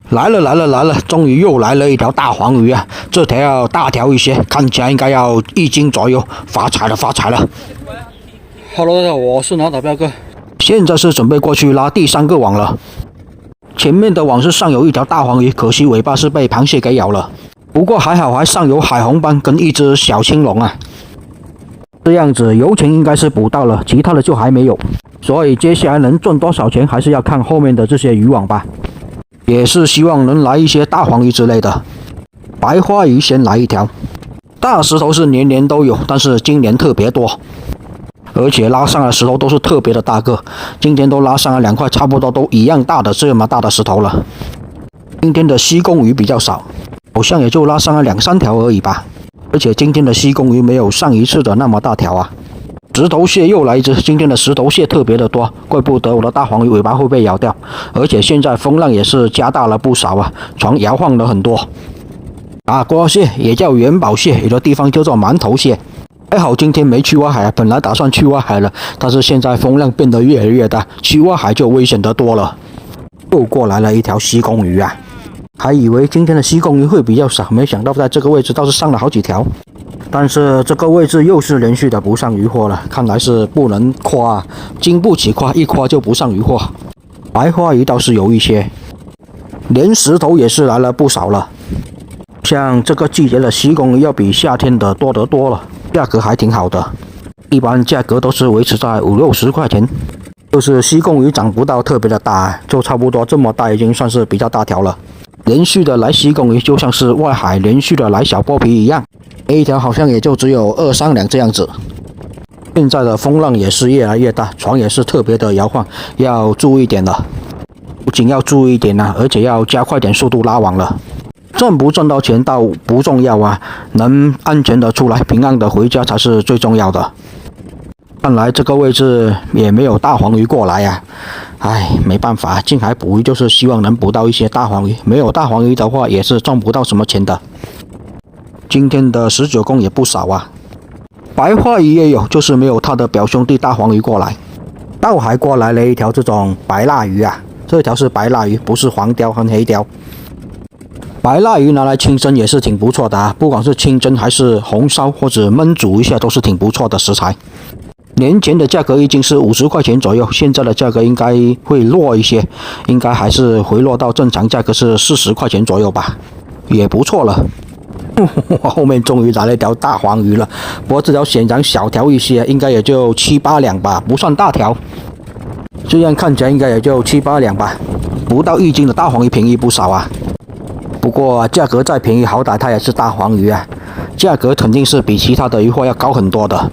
来了，终于又来了一条大黄鱼啊！这条要大条一些，看起来应该要1斤左右，发财了。Hello， 大家好，我是脑打彪哥，现在是准备过去拉第3个网了。前面的网是上有一条大黄鱼，可惜尾巴是被螃蟹给咬了。不过还好，还上有海红斑跟一只小青龙啊。这样子油钱应该是补到了，其他的就还没有。所以接下来能赚多少钱，还是要看后面的这些渔网吧。也是希望能来一些大黄鱼之类的。白花鱼先来一条。大石头是年年都有，但是今年特别多，而且拉上来的石头都是特别的大个。今天都拉上来2块差不多都一样大的这么大的石头了。今天的西贡鱼比较少，好像也就拉上来2、3条而已吧。而且今天的西贡鱼没有上一次的那么大条啊。石头蟹又来一只，今天的石头蟹特别的多，怪不得我的大黄鱼尾巴会被咬掉。而且现在风浪也是加大了不少啊，船摇晃了很多。大瓜蟹也叫元宝蟹，有的地方叫做馒头蟹。还好今天没去挖海啊，本来打算去挖海了，但是现在风浪变得越来越大，去挖海就危险得多了。又过来了一条西贡鱼啊，还以为今天的西贡鱼会比较少，没想到在这个位置倒是上了好几条。但是这个位置又是连续的不上渔获了，看来是不能夸啊，经不起夸，一夸就不上渔获。白花鱼倒是有一些，连石头也是来了不少了。像这个季节的西贡鱼要比夏天的多得多了，价格还挺好的，一般价格都是维持在5、60块钱。就是西贡鱼长不到特别的大，就差不多这么大已经算是比较大条了。连续的来西贡鱼就像是外海连续的来小剥皮一样，一条好像也就只有2、3两这样子。现在的风浪也是越来越大，船也是特别的摇晃，要注意点了。不仅要注意点啊，而且要加快点速度拉网了。赚不赚到钱倒不重要啊，能安全的出来，平安的回家才是最重要的。看来这个位置也没有大黄鱼过来啊，没办法，近海捕鱼就是希望能捕到一些大黄鱼，没有大黄鱼的话也是赚不到什么钱的。今天的19公也不少啊，白花鱼也有，就是没有他的表兄弟大黄鱼过来。倒还过来了一条这种白蜡鱼啊，这条是白蜡鱼，不是黄鲷和黑鲷。白蜡鱼拿来清蒸也是挺不错的啊，不管是清蒸还是红烧或者焖煮一下都是挺不错的食材。年前的价格已经是50块钱左右，现在的价格应该会弱一些，应该还是回落到正常价格是40块钱左右吧，也不错了。后面终于来了一条大黄鱼了，不过这条显然小条一些，应该也就7、8两吧，不算大条。这样看起来应该也就7、8两吧，不到1斤的大黄鱼便宜不少啊。不过价格再便宜，好歹它也是大黄鱼啊，价格肯定是比其他的鱼货要高很多的。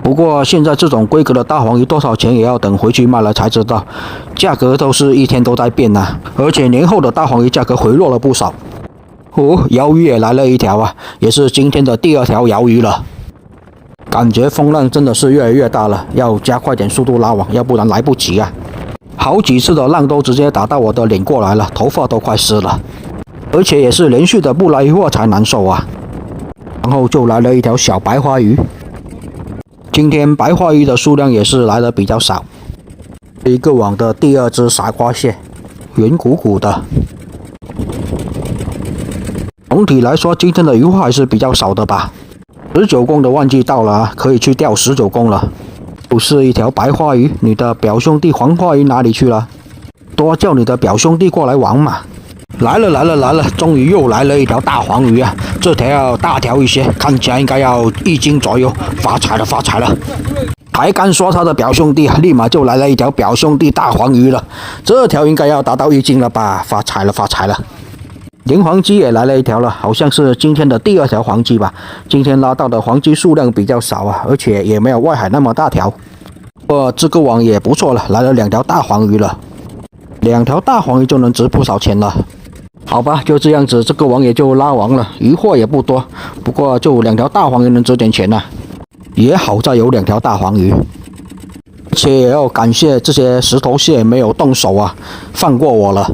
不过现在这种规格的大黄鱼多少钱也要等回去卖了才知道，价格都是一天都在变啊，而且年后的大黄鱼价格回落了不少。鳐鱼也来了一条啊，也是今天的第2条鳐鱼了。感觉风浪真的是越来越大了，要加快点速度拉网，要不然来不及啊。好几次的浪都直接打到我的脸过来了，头发都快湿了，而且也是连续的不来渔获才难受啊。然后就来了一条小白花鱼。今天白花鱼的数量也是来的比较少。一个网的第2只傻瓜蟹，圆鼓鼓的。总体来说，今天的渔获还是比较少的吧。19公的旺季到了啊，可以去钓19公了。又是一条白花鱼，你的表兄弟黄花鱼哪里去了？多叫你的表兄弟过来玩嘛。来了，终于又来了一条大黄鱼啊！这条要大条一些，看起来应该要1斤左右，发财了。还敢说他的表兄弟，立马就来了一条表兄弟大黄鱼了，这条应该要达到1斤了吧？发财了。连黄鸡也来了一条了，好像是今天的第2条黄鸡吧。今天拉到的黄鸡数量比较少啊，而且也没有外海那么大条。不过这个网也不错了，来了2条大黄鱼了，2条大黄鱼就能值不少钱了。好吧，就这样子，这个网也就拉完了，渔获也不多，不过就2条大黄鱼能值点钱啊。也好在有2条大黄鱼，而且也要感谢这些石头蟹没有动手啊，放过我了。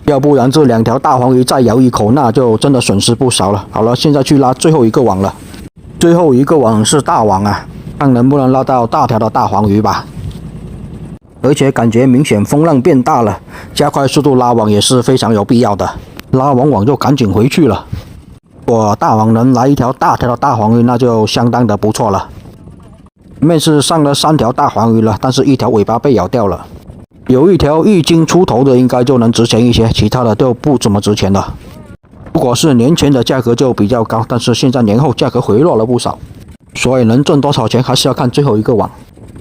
要不然这2条大黄鱼再咬一口，那就真的损失不少了。好了，现在去拉最后一个网了。最后一个网是大网啊，看能不能拉到大条的大黄鱼吧。而且感觉明显风浪变大了，加快速度拉网也是非常有必要的。拉完网就赶紧回去了。如果大网能来一条大条的大黄鱼，那就相当的不错了。前面是上了3条大黄鱼了，但是一条尾巴被咬掉了。有一条1斤出头的应该就能值钱一些，其他的就不怎么值钱了。如果是年前的价格就比较高，但是现在年后价格回落了不少，所以能挣多少钱还是要看最后一个网。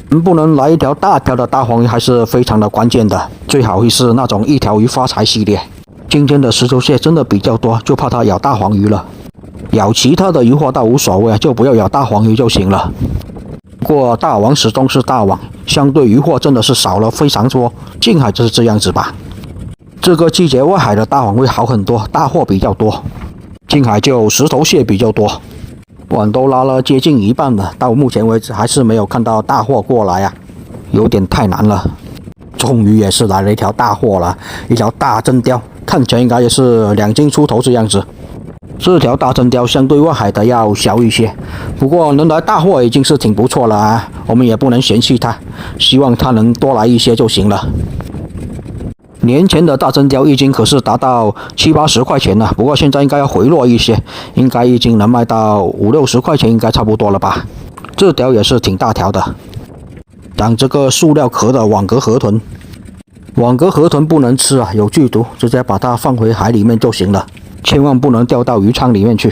能不能来一条大条的大黄鱼还是非常的关键的，最好是那种一条鱼发财系列。今天的石头蟹真的比较多，就怕它咬大黄鱼了。咬其他的鱼货倒无所谓，就不要咬大黄鱼就行了。不过大网始终是大网，相对鱼货真的是少了非常多，近海就是这样子吧。这个季节外海的大网会好很多，大货比较多，近海就石头蟹比较多。网都拉了接近一半了，到目前为止还是没有看到大货过来啊，有点太难了。终于也是来了一条大货了，一条大真鲷，看起来应该也是2斤出头这样子。这条大真鲷相对外海的要小一些，不过能来大货已经是挺不错了啊，我们也不能嫌弃它，希望它能多来一些就行了。年前的大真鲷1斤可是达到70、80块钱了，不过现在应该要回落一些，应该1斤能卖到50、60块钱，应该差不多了吧。这条也是挺大条的，长这个塑料壳的网格河豚。网格河豚不能吃啊，有剧毒，直接把它放回海里面就行了，千万不能掉到鱼仓里面去。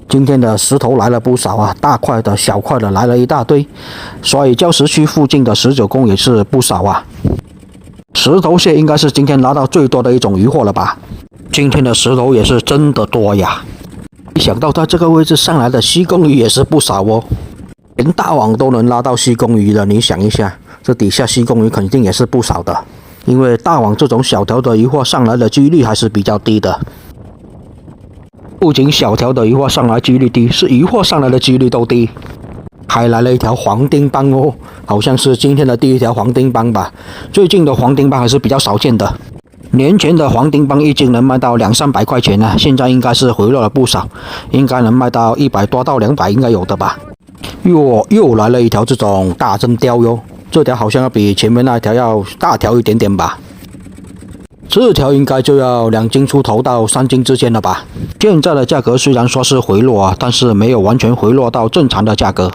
今天的石头来了不少啊，大块的小块的来了一大堆，所以礁石区附近的19公也是不少啊。石头蟹应该是今天拿到最多的一种鱼货了吧？今天的石头也是真的多呀！没想到它这个位置上来的西贡鱼也是不少哦，连大网都能拉到西贡鱼了，你想一下，这底下西贡鱼肯定也是不少的。因为大网这种小条的鱼货上来的几率还是比较低的。不仅小条的鱼货上来几率低，是鱼货上来的几率都低。还来了一条黄丁斑哦，好像是今天的第一条黄丁斑吧。最近的黄丁斑还是比较少见的，年前的黄丁斑1斤能卖到200、300块钱呢，现在应该是回落了不少，应该能卖到100多到200应该有的吧。又来了一条这种大真鲷哟，这条好像要比前面那条要大条一点点吧。这条应该就要2斤出头到3斤之间了吧。现在的价格虽然说是回落啊，但是没有完全回落到正常的价格。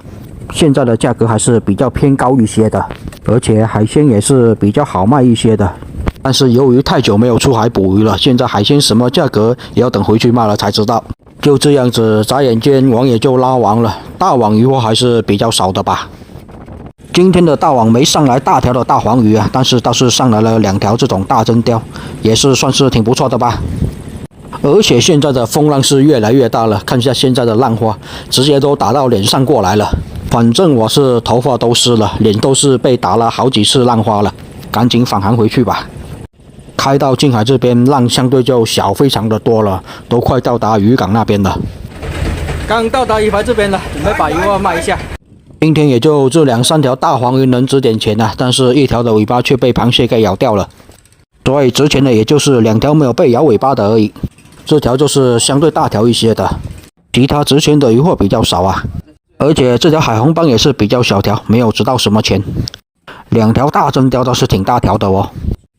现在的价格还是比较偏高一些的，而且海鲜也是比较好卖一些的。但是由于太久没有出海捕鱼了，现在海鲜什么价格也要等回去卖了才知道。就这样子，眨眼间网也就拉完了，大网鱼货还是比较少的吧。今天的大网没上来大条的大黄鱼啊，但是倒是上来了2条这种大真鲷，也是算是挺不错的吧。而且现在的风浪是越来越大了，看一下现在的浪花，直接都打到脸上过来了。反正我是头发都湿了，脸都是被打了好几次浪花了，赶紧返航回去吧。开到近海这边，浪相对就小非常的多了，都快到达渔港那边了。刚到达鱼排这边了，准备把鱼货卖一下。今天也就这2、3条大黄鱼能值点钱啊，但是一条的尾巴却被螃蟹给咬掉了，所以值钱的也就是2条没有被咬尾巴的而已。这条就是相对大条一些的，其他值钱的鱼货比较少啊。而且这条海红斑也是比较小条，没有值到什么钱。2条大真鲷倒是挺大条的哦。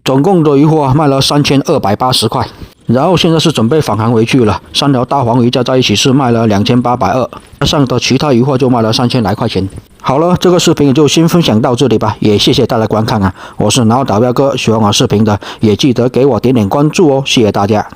总共的鱼货卖了3280块，然后现在是准备返航回去了。3条大黄鱼加在一起是卖了2820，加上的其他鱼货就卖了3000来块钱。好了，这个视频也就先分享到这里吧，也谢谢大家观看啊！我是脑导表哥，喜欢我视频的也记得给我点点关注哦，谢谢大家。